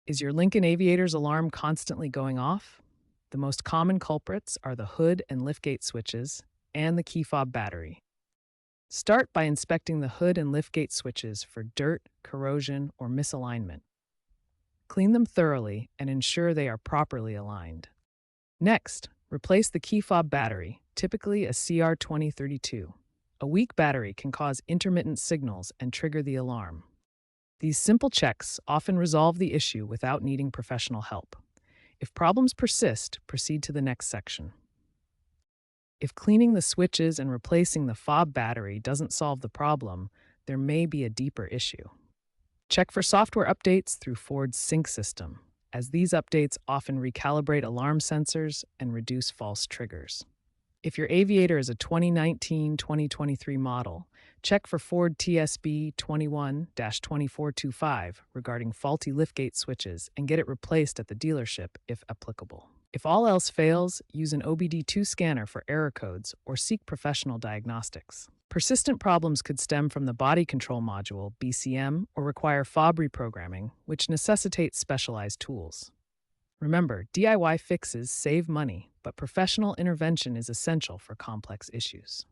Is your Lincoln Aviator's alarm constantly going off? The most common culprits are the hood and liftgate switches and the key fob battery. Start by inspecting the hood and liftgate switches for dirt, corrosion, or misalignment. Clean them thoroughly and ensure they are properly aligned. Next, replace the key fob battery, typically a CR2032. A weak battery can cause intermittent signals and trigger the alarm. These simple checks often resolve the issue without needing professional help. If problems persist, proceed to the next section. If cleaning the switches and replacing the fob battery doesn't solve the problem, there may be a deeper issue. Check for software updates through Ford's Sync system, as these updates often recalibrate alarm sensors and reduce false triggers. If your Aviator is a 2019-2023 model, check for Ford TSB 21-2425 regarding faulty liftgate switches and get it replaced at the dealership if applicable. If all else fails, use an OBD2 scanner for error codes or seek professional diagnostics. Persistent problems could stem from the body control module, BCM, or require fob reprogramming, which necessitates specialized tools. Remember, DIY fixes save money, but professional intervention is essential for complex issues.